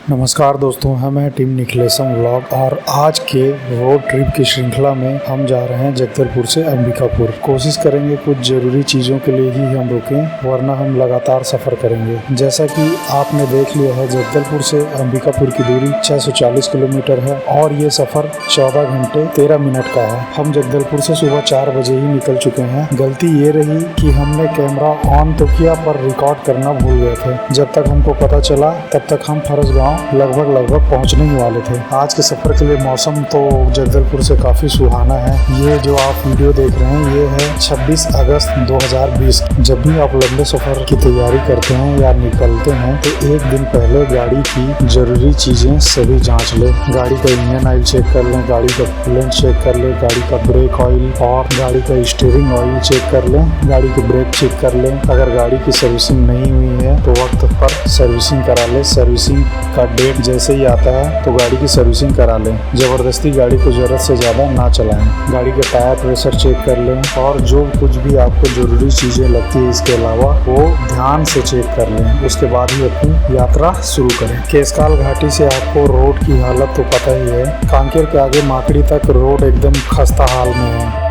नमस्कार दोस्तों, हम हैं टीम निखिलेशम व्लॉग और आज के रोड ट्रिप की श्रृंखला में हम जा रहे हैं जगदलपुर से अंबिकापुर। कोशिश करेंगे कुछ ज़रूरी चीज़ों के लिए ही हम रुकें, वरना हम लगातार सफ़र करेंगे। जैसा कि आपने देख लिया है, जगदलपुर से अंबिकापुर की दूरी 640 किलोमीटर है और ये सफ़र 14 घंटे 13 मिनट का है। हम जगदलपुर से सुबह 4 बजे ही निकल चुके हैं। गलती ये रही कि हमने कैमरा ऑन तो किया पर रिकॉर्ड करना भूल गए थे। जब तक हमको पता चला तब तक हम फरस गाँव लगभग पहुंचने ही वाले थे। आज के सफर के लिए मौसम तो जगदलपुर से काफी सुहाना है। ये जो आप वीडियो देख रहे हैं ये है 26 अगस्त 2020। जब भी आप लंबे सफर की तैयारी करते हैं या निकलते हैं तो एक दिन पहले गाड़ी की जरूरी चीजें सभी जांच ले। गाड़ी का इंजन ऑयल चेक कर लें, गाड़ी का कूलेंट चेक कर ले, गाड़ी का ब्रेक ऑयल और गाड़ी का स्टीयरिंग ऑयल चेक कर लें, गाड़ी की ब्रेक चेक कर लें। अगर गाड़ी की सर्विसिंग नहीं हुई है तो वक्त पर सर्विसिंग करा ले। सर्विसिंग का डेट जैसे ही आता है तो गाड़ी की सर्विसिंग करा लें। जबरदस्ती गाड़ी को जरूरत से ज़्यादा ना चलाएं। गाड़ी के टायर प्रेशर चेक कर लें और जो कुछ भी आपको ज़रूरी चीज़ें लगती है इसके अलावा वो ध्यान से चेक कर लें। उसके बाद ही अपनी यात्रा शुरू करें। केशकाल घाटी से आपको रोड की हालत तो पता ही है। कांकेर के आगे माकड़ी तक रोड एकदम खस्ता हाल में है।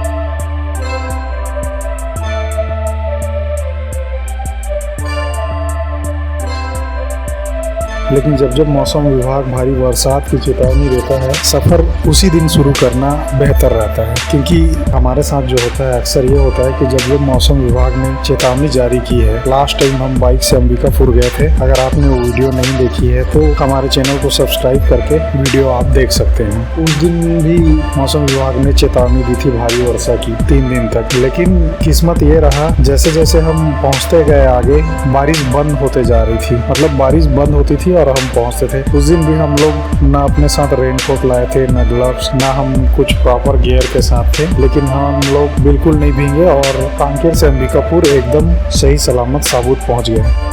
लेकिन जब मौसम विभाग भारी बरसात की चेतावनी देता है, सफ़र उसी दिन शुरू करना बेहतर रहता है। क्योंकि हमारे साथ जो होता है अक्सर ये होता है कि जब मौसम विभाग ने चेतावनी जारी की है, लास्ट टाइम हम बाइक से अंबिकापुर गए थे। अगर आपने वो वीडियो नहीं देखी है तो हमारे चैनल को सब्सक्राइब करके वीडियो आप देख सकते हैं। उस दिन भी मौसम विभाग ने चेतावनी दी थी भारी वर्षा की 3 दिन तक। लेकिन किस्मत ये रहा, जैसे जैसे हम पहुँचते गए आगे बारिश बंद होते जा रही थी। मतलब बारिश बंद होती थी और हम पहुंचते थे। उस दिन भी हम लोग ना अपने साथ रेनकोट लाए थे, ना ग्लव्स, ना हम कुछ प्रॉपर गियर के साथ थे। लेकिन हम लोग बिल्कुल नहीं भीगे और कांकेर से अंबिकापुर एकदम सही सलामत साबुत पहुंच गए।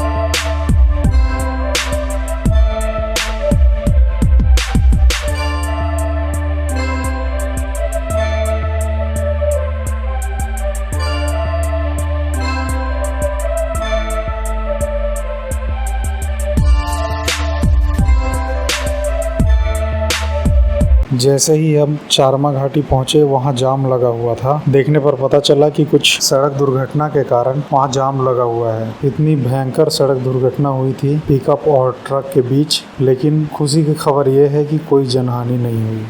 जैसे ही हम चारमा घाटी पहुंचे वहां जाम लगा हुआ था। देखने पर पता चला कि कुछ सड़क दुर्घटना के कारण वहां जाम लगा हुआ है। इतनी भयंकर सड़क दुर्घटना हुई थी पिकअप और ट्रक के बीच। लेकिन खुशी की खबर यह है कि कोई जनहानि नहीं हुई।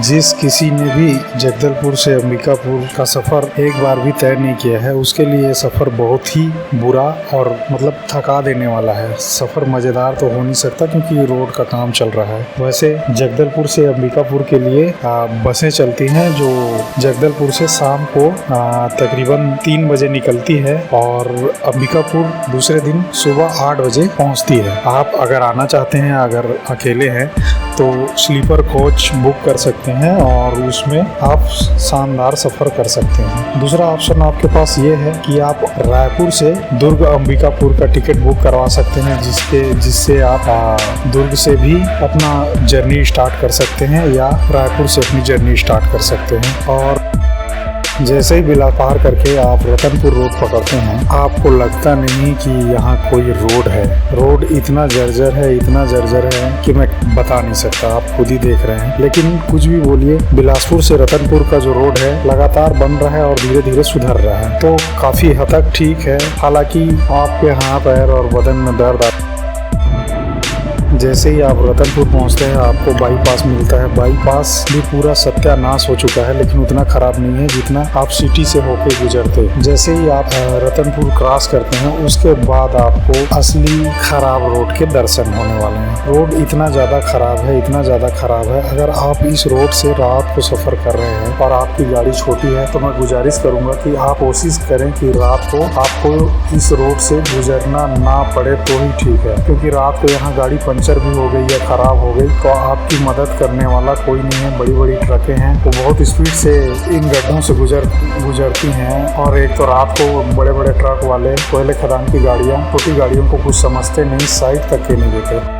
जिस किसी ने भी जगदलपुर से अंबिकापुर का सफ़र एक बार भी तय नहीं किया है उसके लिए ये सफ़र बहुत ही बुरा और मतलब थका देने वाला है। सफ़र मज़ेदार तो हो नहीं सकता क्योंकि रोड का काम चल रहा है। वैसे जगदलपुर से अंबिकापुर के लिए बसें चलती हैं जो जगदलपुर से शाम को तकरीबन 3 बजे निकलती है और अंबिकापुर दूसरे दिन सुबह 8 बजे पहुँचती है। आप अगर आना चाहते हैं, अगर अकेले हैं तो स्लीपर कोच बुक कर सकते हैं और उसमें आप शानदार सफ़र कर सकते हैं। दूसरा ऑप्शन आपके पास ये है कि आप रायपुर से दुर्ग अंबिकापुर का टिकट बुक करवा सकते हैं, जिससे आप दुर्ग से भी अपना जर्नी स्टार्ट कर सकते हैं या रायपुर से अपनी जर्नी स्टार्ट कर सकते हैं। और जैसे ही बिला पार करके आप रतनपुर रोड पकड़ते हैं, आपको लगता नहीं कि यहाँ कोई रोड है। रोड इतना जर्जर है कि मैं बता नहीं सकता, आप खुद ही देख रहे हैं। लेकिन कुछ भी बोलिए, बिलासपुर से रतनपुर का जो रोड है लगातार बन रहा है और धीरे धीरे सुधर रहा है, तो काफ़ी हद तक ठीक है। हालांकि आपके हाथ पैर और बदन में दर्द जैसे ही आप रतनपुर पहुंचते हैं आपको बाईपास मिलता है। बाईपास भी पूरा सत्यानाश हो चुका है लेकिन उतना खराब नहीं है जितना आप सिटी से होके गुजरते। जैसे ही आप रतनपुर क्रॉस करते हैं उसके बाद आपको असली खराब रोड के दर्शन होने वाले हैं। रोड इतना ज़्यादा खराब है। अगर आप इस रोड से रात को सफ़र कर रहे हैं और आपकी गाड़ी छोटी है तो मैं गुजारिश करूँगा कि आप कोशिश करें कि रात को आपको इस रोड से गुजरना ना पड़े तो ही ठीक है। क्योंकि रात को यहाँ गाड़ी पंचर भी हो गई या खराब हो गई तो आपकी मदद करने वाला कोई नहीं है। बड़ी बड़ी ट्रकें हैं वो बहुत स्पीड से इन गड्ढों से गुजरती हैं। और एक तो रात को बड़े बड़े ट्रक वाले कोयले खदान की गाड़ियाँ छोटी गाड़ियों को कुछ समझते नहीं, साइड तक के नहीं देते।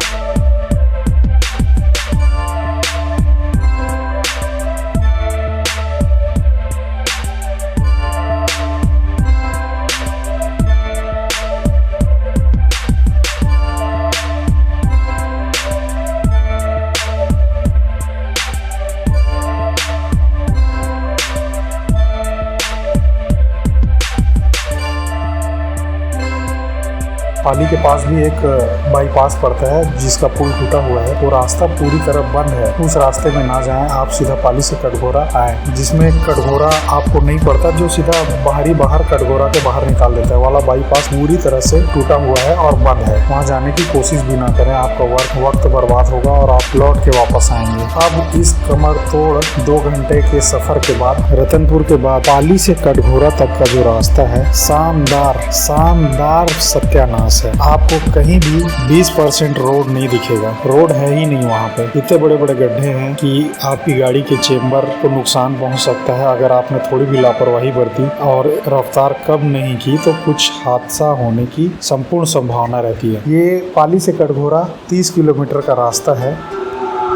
पाली के पास भी एक बाईपास पड़ता है जिसका पुल टूटा हुआ है, वो रास्ता पूरी तरह बंद है। उस रास्ते में ना जाएं, आप सीधा पाली से कटघोरा आए, जिसमें कटघोरा आपको नहीं पड़ता, जो सीधा बाहर कटघोरा के बाहर निकाल देता है। वाला बाईपास पूरी तरह से टूटा हुआ है और बंद है। वहाँ जाने की कोशिश भी ना करें, आपका वक्त बर्बाद होगा और आप लौट के वापस आएंगे। अब इस कमर तोड़ 2 घंटे के सफर के बाद, रतनपुर के बाद पाली से कटघोरा तक का जो रास्ता है, शानदार सत्यानाश है। आपको कहीं भी 20% रोड नहीं दिखेगा, रोड है ही नहीं वहाँ पे। इतने बड़े बड़े गड्ढे हैं कि आपकी गाड़ी के चेम्बर को नुकसान पहुँच सकता है अगर आपने थोड़ी भी लापरवाही बरती और रफ्तार कम नहीं की तो कुछ हादसा होने की संपूर्ण संभावना रहती है। ये पाली से कटघोरा 30 किलोमीटर का रास्ता है,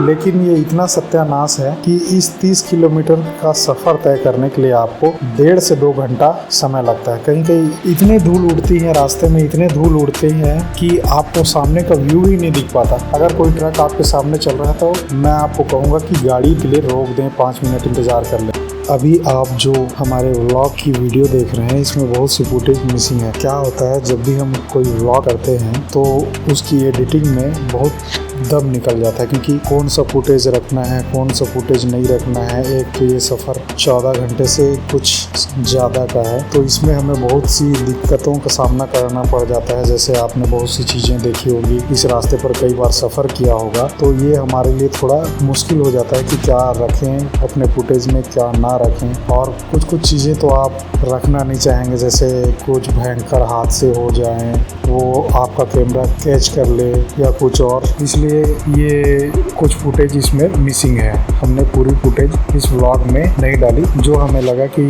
लेकिन ये इतना सत्यानाश है कि इस 30 किलोमीटर का सफर तय करने के लिए आपको 1.5 से 2 घंटा समय लगता है। कहीं कहीं इतने धूल उड़ती है रास्ते में, इतने धूल उड़ते हैं कि आपको सामने का व्यू ही नहीं दिख पाता। अगर कोई ट्रक आपके सामने चल रहा है तो मैं आपको कहूँगा कि गाड़ी के लिए रोक दें, 5 मिनट इंतजार कर लें। अभी आप जो हमारे व्लॉग की वीडियो देख रहे हैं, इसमें बहुत सी फुटेज मिसिंग है। क्या होता है, जब भी हम कोई व्लॉग करते हैं तो उसकी एडिटिंग में बहुत दम निकल जाता है, क्योंकि कौन सा फुटेज रखना है, कौन सा फुटेज नहीं रखना है। एक तो ये सफ़र 14 घंटे से कुछ ज़्यादा का है, तो इसमें हमें बहुत सी दिक्कतों का सामना करना पड़ जाता है। जैसे आपने बहुत सी चीज़ें देखी होगी, इस रास्ते पर कई बार सफ़र किया होगा, तो ये हमारे लिए थोड़ा मुश्किल हो जाता है कि क्या रखें अपने फुटेज में, क्या ना रखें। और कुछ चीज़ें तो आप रखना नहीं चाहेंगे, जैसे कुछ भयंकर हादसे हो जाएं, वो आपका कैमरा कैच कर ले या कुछ और, इसलिए ये कुछ फुटेज इसमें मिसिंग है। हमने पूरी फुटेज इस व्लॉग में नहीं डाली, जो हमें लगा कि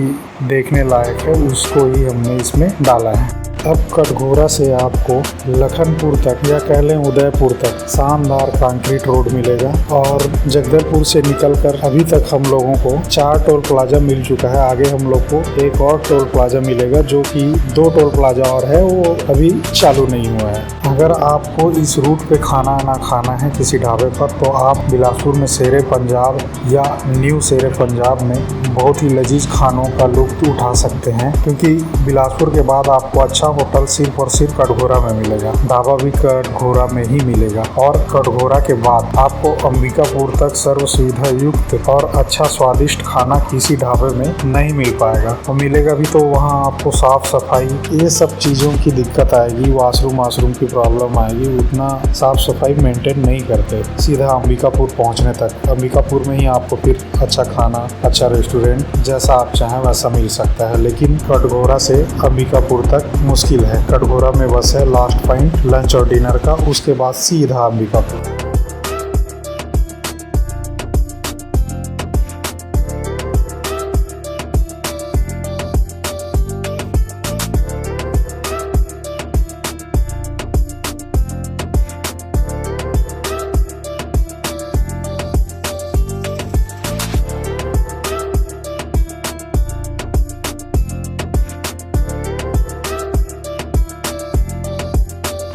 देखने लायक है उसको ही हमने इसमें डाला है। अब कटघोरा से आपको लखनपुर तक या कह लें उदयपुर तक शानदार कंक्रीट रोड मिलेगा, और जगदलपुर से निकलकर अभी तक हम लोगों को 4 टोल प्लाजा मिल चुका है। आगे हम लोग को एक और टोल प्लाजा मिलेगा, जो कि 2 टोल प्लाजा और है, वो अभी चालू नहीं हुआ है। अगर आपको इस रूट पे खाना ना खाना है किसी ढाबे पर, तो आप बिलासपुर में शेरे पंजाब या न्यू शेरे पंजाब में बहुत ही लजीज खानों का लुत्फ उठा सकते हैं, क्योंकि बिलासपुर के बाद आपको अच्छा होटल सिर्फ और सिर्फ कटघोरा में मिलेगा, ढाबा भी कटघोरा में ही मिलेगा। और कटघोरा के बाद आपको अंबिकापुर तक सर्व सुविधा युक्त और अच्छा स्वादिष्ट खाना किसी ढाबे में नहीं मिल पाएगा, और मिलेगा भी तो वहाँ आपको साफ सफाई, ये सब चीज़ों की दिक्कत आएगी, वाशरूम की प्रॉब्लम आएगी, उतना साफ सफाई मेंटेन नहीं करते। सीधा अंबिकापुर पहुँचने तक, अंबिकापुर में ही आपको फिर अच्छा खाना, अच्छा रेस्टोरेंट जैसा आप चाहें वैसा मिल सकता है, लेकिन कटघोरा से अंबिकापुर तक मुश्किल है। कटघोरा में बस है लास्ट पॉइंट लंच और डिनर का, उसके बाद सीधा अंबिकापुर।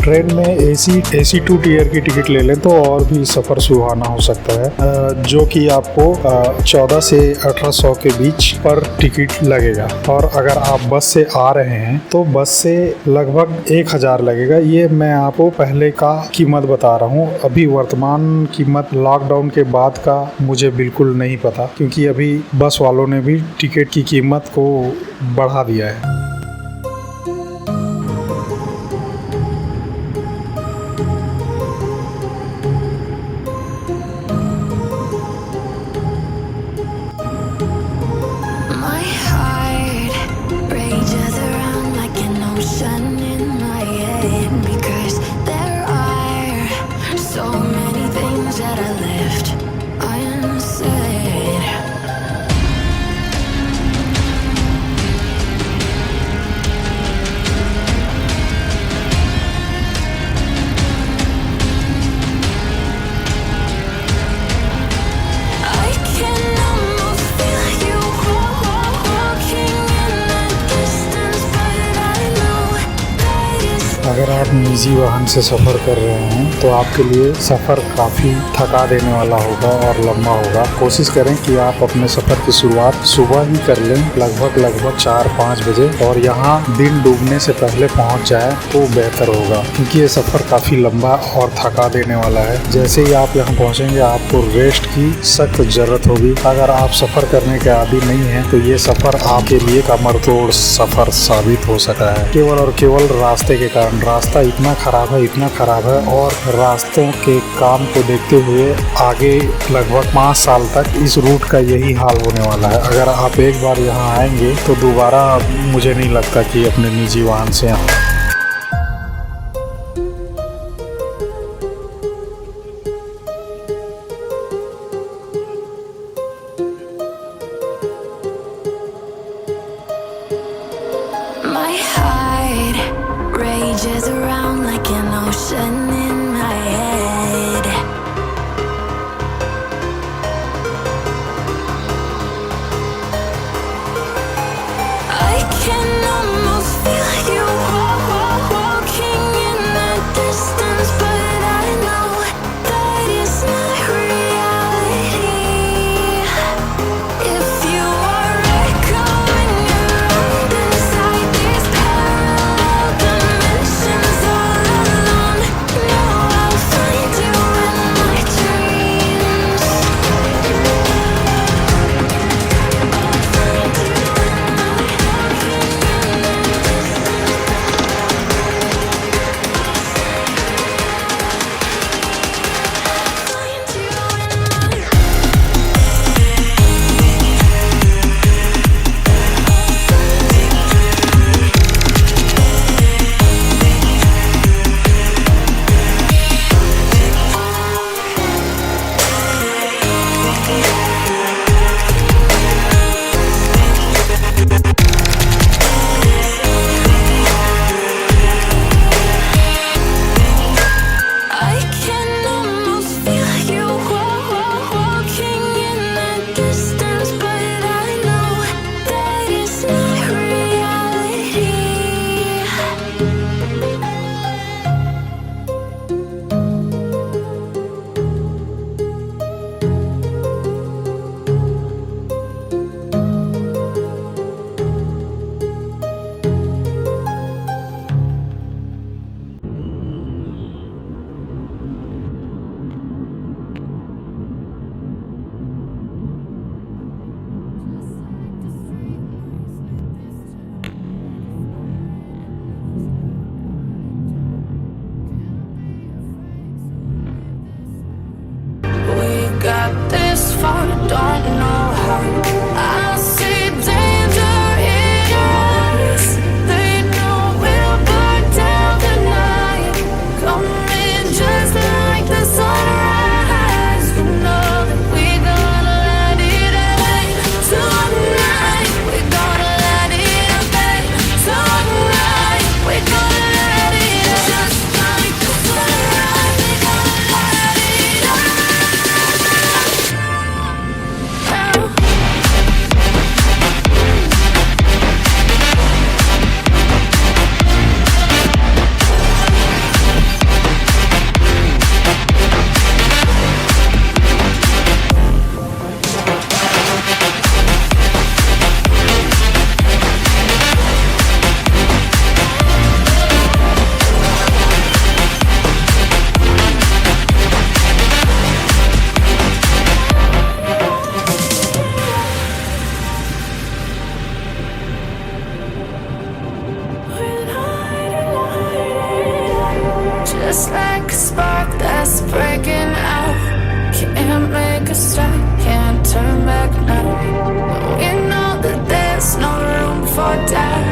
ट्रेन में एसी 2 टियर की टिकट ले लें तो और भी सफ़र सुहाना हो सकता है, जो कि आपको 14 से 1800 के बीच पर टिकट लगेगा। और अगर आप बस से आ रहे हैं तो बस से लगभग 1000 लगेगा। ये मैं आपको पहले का कीमत बता रहा हूँ, अभी वर्तमान कीमत लॉकडाउन के बाद का मुझे बिल्कुल नहीं पता, क्योंकि अभी बस वालों ने भी टिकट की कीमत को बढ़ा दिया है। अगर आप निजी वाहन से सफ़र कर रहे हैं तो आपके लिए सफ़र काफ़ी थका देने वाला होगा और लंबा होगा। कोशिश करें कि आप अपने सफ़र की शुरुआत सुबह ही कर लें, लगभग 4-5 बजे, और यहाँ दिन डूबने से पहले पहुँच जाए तो बेहतर होगा, क्योंकि ये सफ़र काफ़ी लंबा और थका देने वाला है। जैसे ही आप यहाँ पहुँचेंगे आपको रेस्ट की सख्त ज़रूरत होगी। अगर आप सफ़र करने के आदी नहीं हैं तो ये सफ़र आपके लिए कमर तोड़ सफ़र साबित हो सकता है, केवल और केवल रास्ते के कारण। रास्ता इतना ख़राब है और रास्तों के काम को देखते हुए आगे लगभग 5 साल तक इस रूट का यही हाल होने वाला है। अगर आप एक बार यहाँ आएंगे तो दोबारा मुझे नहीं लगता कि अपने निजी वाहन से My heart rages around like an ocean in my head. I can almost feel you walking in the distance, but I know that it's not reality. If you are echoing around inside these parallel dimensions all alone, know I'll find you in my dreams. Find you in my I can almost feel you walking in the distance, but I know that it's not reality. We got this far, don't know how. I see danger in your eyes. They know we'll burn down the night. Coming just like the sunrise. You know that we're gonna let it away tonight. We're gonna let it away tonight. We're gonna let it just like the sunrise. We're gonna let it away. Just like a spark that's breaking out. Can't make a stop, can't turn back now. We know that there's no room for doubt.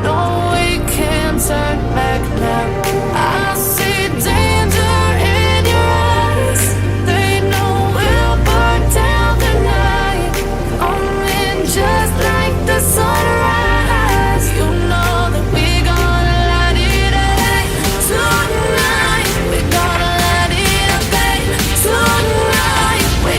No, we can't turn back now. I see danger in your eyes. They know we'll burn down the night. Coming just like the sunrise. You know that we're gonna let it away tonight. We're gonna let it away tonight. We're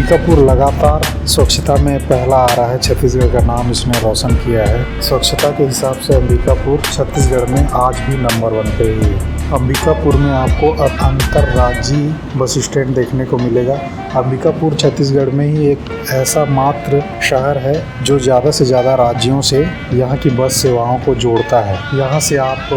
Ambikapur लगातार स्वच्छता में पहला आ रहा है। छत्तीसगढ़ का नाम इसने रोशन किया है। स्वच्छता के हिसाब से अंबिकापुर छत्तीसगढ़ में आज भी नंबर 1 पे ही है। अंबिकापुर में आपको अंतर्राज्यीय बस स्टैंड देखने को मिलेगा। अंबिकापुर छत्तीसगढ़ में ही एक ऐसा मात्र शहर है जो ज़्यादा से ज़्यादा राज्यों से यहाँ की बस सेवाओं को जोड़ता है। यहाँ से आप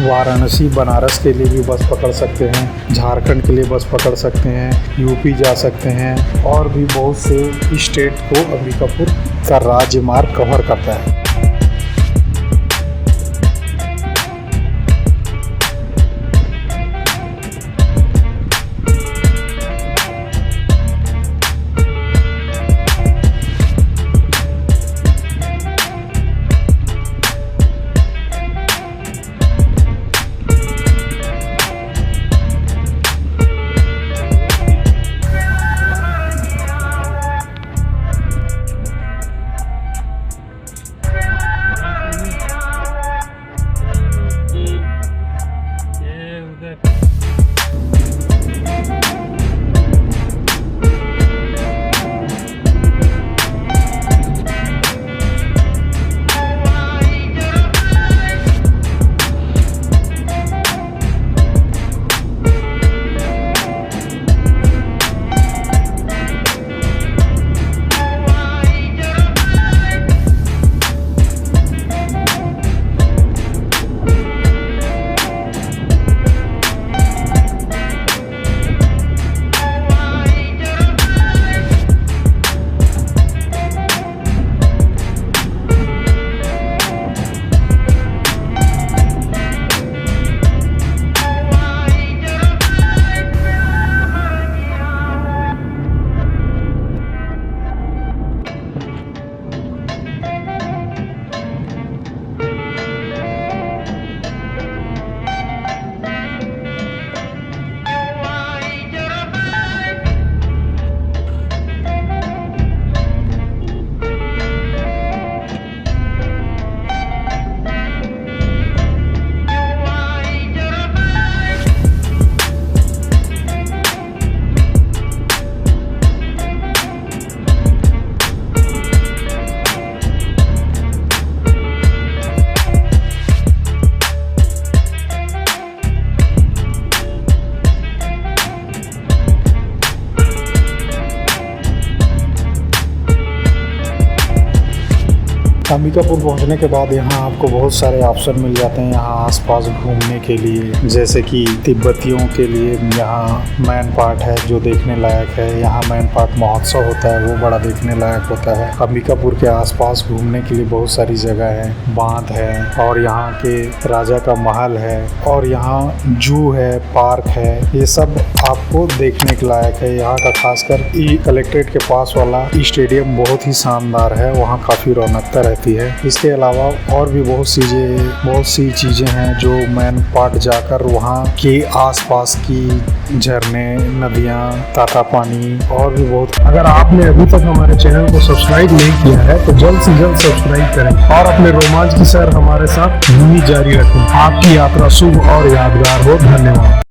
वाराणसी, बनारस के लिए भी बस पकड़ सकते हैं, झारखंड के लिए बस पकड़ सकते हैं, यूपी जा सकते हैं और भी बहुत से स्टेट को अंबिकापुर का राज्य मार्ग कवर करता है। अंबिकापुर पहुंचने के बाद यहाँ आपको बहुत सारे ऑप्शन मिल जाते हैं यहाँ आसपास घूमने के लिए, जैसे कि तिब्बतियों के लिए यहाँ मैन पार्ट है जो देखने लायक है। यहाँ मैन पार्ट महोत्सव होता है, वो बड़ा देखने लायक होता है। अंबिकापुर के आसपास घूमने के लिए बहुत सारी जगह है, बांध है और यहाँ के राजा का महल है और यहाँ जू है, पार्क है, ये सब आपको देखने के लायक है। यहाँ का खासकर कलेक्ट्रेट के पास वाला स्टेडियम बहुत ही शानदार है, वहाँ काफ़ी रौनकता रहती है। इसके अलावा और भी बहुत सी चीज़ें हैं जो मैन पार्ट जाकर वहाँ के आसपास की झरने, नदियाँ, ताता पानी और भी बहुत। अगर आपने अभी तक हमारे चैनल को सब्सक्राइब नहीं किया है तो जल्द से जल्द सब्सक्राइब करें और अपने रोमांच की सैर हमारे साथ यूं ही जारी रखें। आपकी यात्रा शुभ और यादगार हो। धन्यवाद।